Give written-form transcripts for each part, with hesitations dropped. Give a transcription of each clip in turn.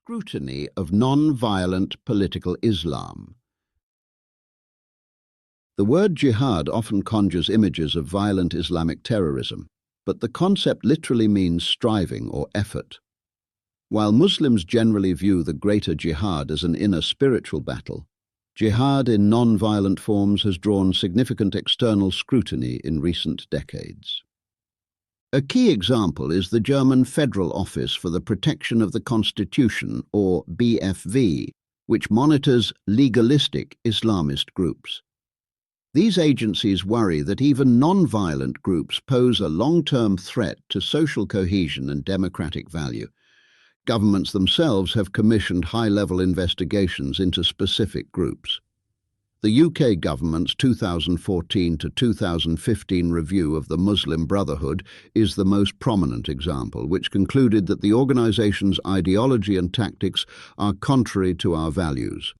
scrutiny of non-violent political Islam. The word jihad often conjures images of violent Islamic terrorism, but the concept literally means striving or effort. While Muslims generally view the greater jihad as an inner spiritual battle, jihad in non-violent forms has drawn significant external scrutiny in recent decades. A key example is the German Federal Office for the Protection of the Constitution, or BFV, which monitors legalistic Islamist groups. These agencies worry that even non-violent groups pose a long-term threat to social cohesion and democratic value. Governments themselves have commissioned high-level investigations into specific groups. The UK government's 2014 to 2015 review of the Muslim Brotherhood is the most prominent example, which concluded that the organisation's ideology and tactics are contrary to our values.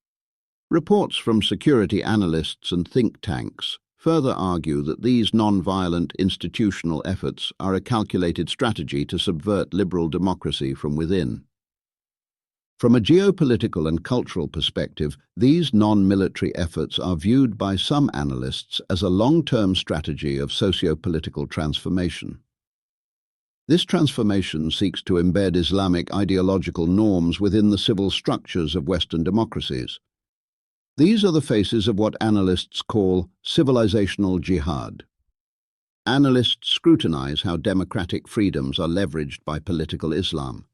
Reports from security analysts and think tanks further argue that these non-violent institutional efforts are a calculated strategy to subvert liberal democracy from within. From a geopolitical and cultural perspective, these non-military efforts are viewed by some analysts as a long-term strategy of socio-political transformation. This transformation seeks to embed Islamic ideological norms within the civil structures of Western democracies. These are the faces of what analysts call civilizational jihad. Analysts scrutinize how democratic freedoms are leveraged by political Islam.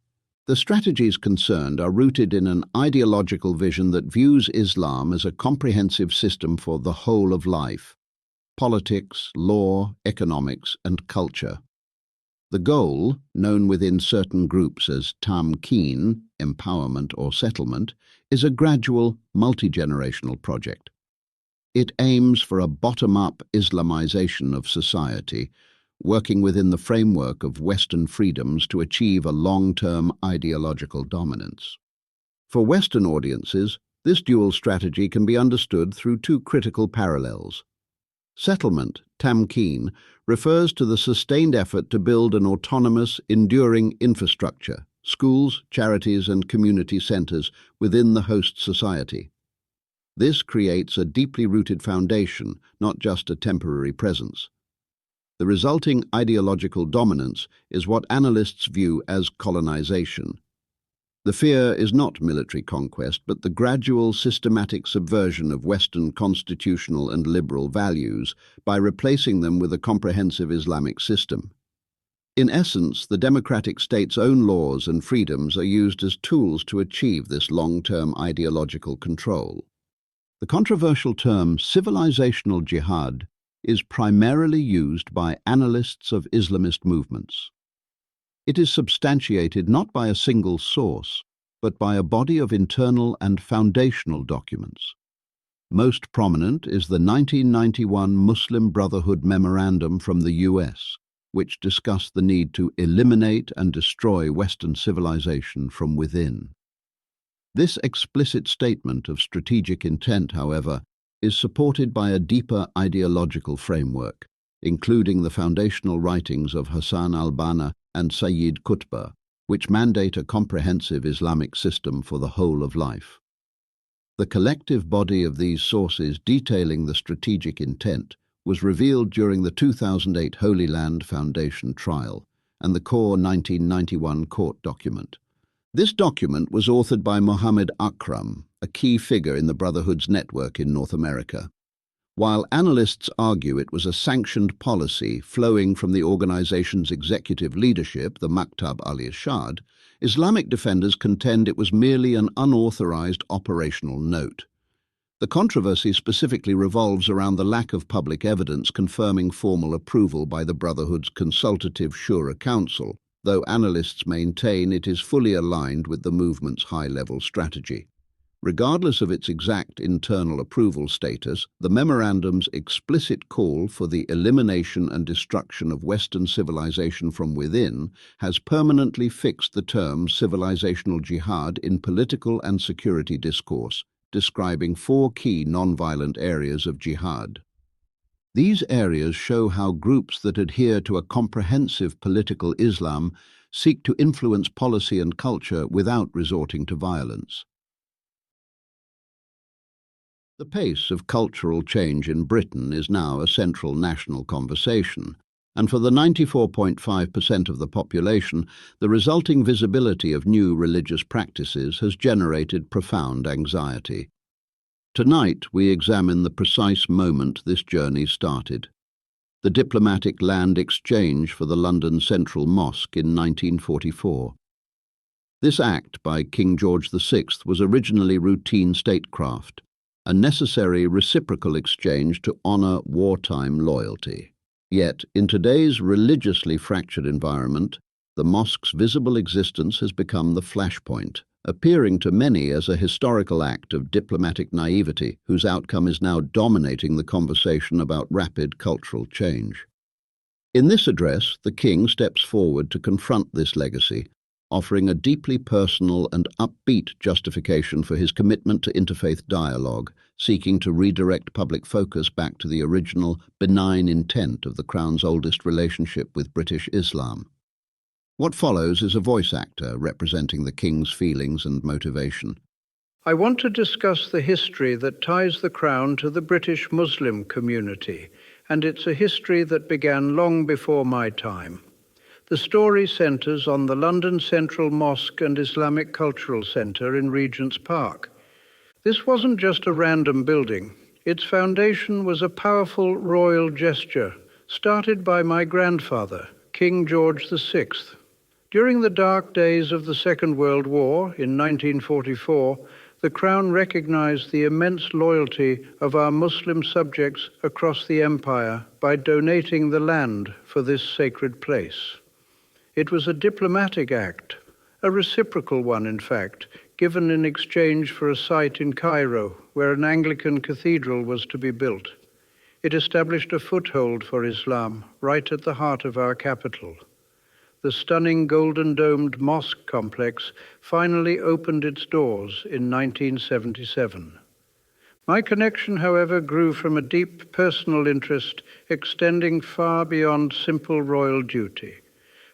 The strategies concerned are rooted in an ideological vision that views Islam as a comprehensive system for the whole of life: politics, law, economics, and culture. The goal, known within certain groups as tamkeen, empowerment or settlement, is a gradual, multi-generational project. It aims for a bottom-up Islamization of society, working within the framework of Western freedoms to achieve a long-term ideological dominance. For Western audiences, this dual strategy can be understood through two critical parallels. Settlement, tamkeen, refers to the sustained effort to build an autonomous, enduring infrastructure, schools, charities, and community centers within the host society. This creates a deeply rooted foundation, not just a temporary presence. The resulting ideological dominance is what analysts view as colonization. The fear is not military conquest, but the gradual, systematic subversion of Western constitutional and liberal values by replacing them with a comprehensive Islamic system. In essence, the democratic state's own laws and freedoms are used as tools to achieve this long-term ideological control. The controversial term civilizational jihad is primarily used by analysts of Islamist movements. It is substantiated not by a single source, but by a body of internal and foundational documents. Most prominent is the 1991 Muslim Brotherhood Memorandum from the US, which discussed the need to eliminate and destroy Western civilization from within. This explicit statement of strategic intent, however, is supported by a deeper ideological framework, including the foundational writings of Hassan al-Banna and Sayyid Qutb, which mandate a comprehensive Islamic system for the whole of life. The collective body of these sources detailing the strategic intent was revealed during the 2008 Holy Land Foundation trial and the core 1991 court document. This document was authored by Mohammed Akram, a key figure in the Brotherhood's network in North America. While analysts argue it was a sanctioned policy flowing from the organization's executive leadership, the Maktab al-Irshad, Islamic defenders contend it was merely an unauthorized operational note. The controversy specifically revolves around the lack of public evidence confirming formal approval by the Brotherhood's consultative Shura Council, though analysts maintain it is fully aligned with the movement's high-level strategy. Regardless of its exact internal approval status, the memorandum's explicit call for the elimination and destruction of Western civilization from within has permanently fixed the term civilizational jihad in political and security discourse, describing four key non-violent areas of jihad. These areas show how groups that adhere to a comprehensive political Islam seek to influence policy and culture without resorting to violence. The pace of cultural change in Britain is now a central national conversation, and for the 94.5% of the population, the resulting visibility of new religious practices has generated profound anxiety. Tonight, we examine the precise moment this journey started. The diplomatic land exchange for the London Central Mosque in 1944. This act by King George VI was originally routine statecraft, a necessary reciprocal exchange to honour wartime loyalty. Yet, in today's religiously fractured environment, the mosque's visible existence has become the flashpoint, appearing to many as a historical act of diplomatic naivety whose outcome is now dominating the conversation about rapid cultural change. In this address, the King steps forward to confront this legacy, offering a deeply personal and upbeat justification for his commitment to interfaith dialogue, seeking to redirect public focus back to the original, benign intent of the Crown's oldest relationship with British Islam. What follows is a voice actor representing the King's feelings and motivation. I want to discuss the history that ties the Crown to the British Muslim community, and it's a history that began long before my time. The story centres on the London Central Mosque and Islamic Cultural Centre in Regent's Park. This wasn't just a random building. Its foundation was a powerful royal gesture, started by my grandfather, King George VI. During the dark days of the Second World War in 1944, the Crown recognised the immense loyalty of our Muslim subjects across the empire by donating the land for this sacred place. It was a diplomatic act, a reciprocal one in fact, given in exchange for a site in Cairo where an Anglican cathedral was to be built. It established a foothold for Islam right at the heart of our capital. The stunning golden-domed mosque complex finally opened its doors in 1977. My connection, however, grew from a deep personal interest extending far beyond simple royal duty.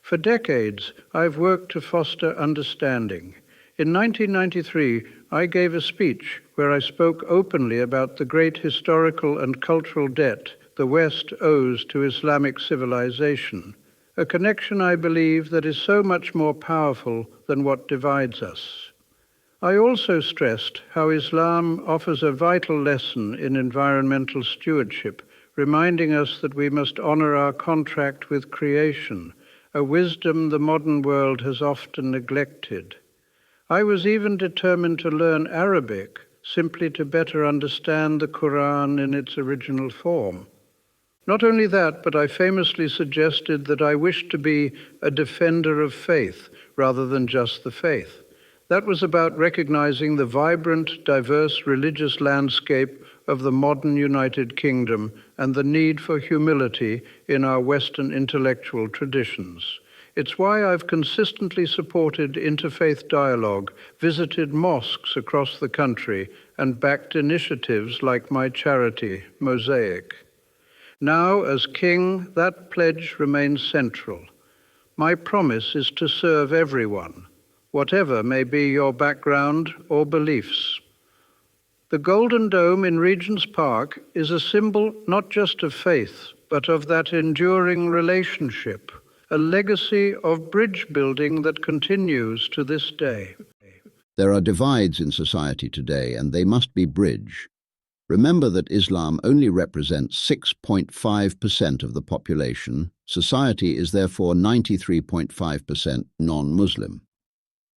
For decades, I've worked to foster understanding. In 1993, I gave a speech where I spoke openly about the great historical and cultural debt the West owes to Islamic civilization, a connection, I believe, that is so much more powerful than what divides us. I also stressed how Islam offers a vital lesson in environmental stewardship, reminding us that we must honor our contract with creation, a wisdom the modern world has often neglected. I was even determined to learn Arabic, simply to better understand the Quran in its original form. Not only that, but I famously suggested that I wished to be a defender of faith rather than just the faith. That was about recognizing the vibrant, diverse religious landscape of the modern United Kingdom and the need for humility in our Western intellectual traditions. It's why I've consistently supported interfaith dialogue, visited mosques across the country, and backed initiatives like my charity, Mosaic. Now, as King, that pledge remains central. My promise is to serve everyone, whatever may be your background or beliefs. The Golden Dome in Regent's Park is a symbol not just of faith, but of that enduring relationship, a legacy of bridge building that continues to this day. There are divides in society today, and they must be bridged. Remember that Islam only represents 6.5% of the population. Society is therefore 93.5% non-Muslim.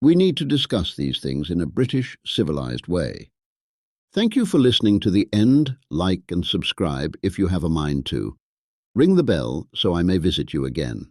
We need to discuss these things in a British civilized way. Thank you for listening to the end. Like and subscribe if you have a mind to. Ring the bell so I may visit you again.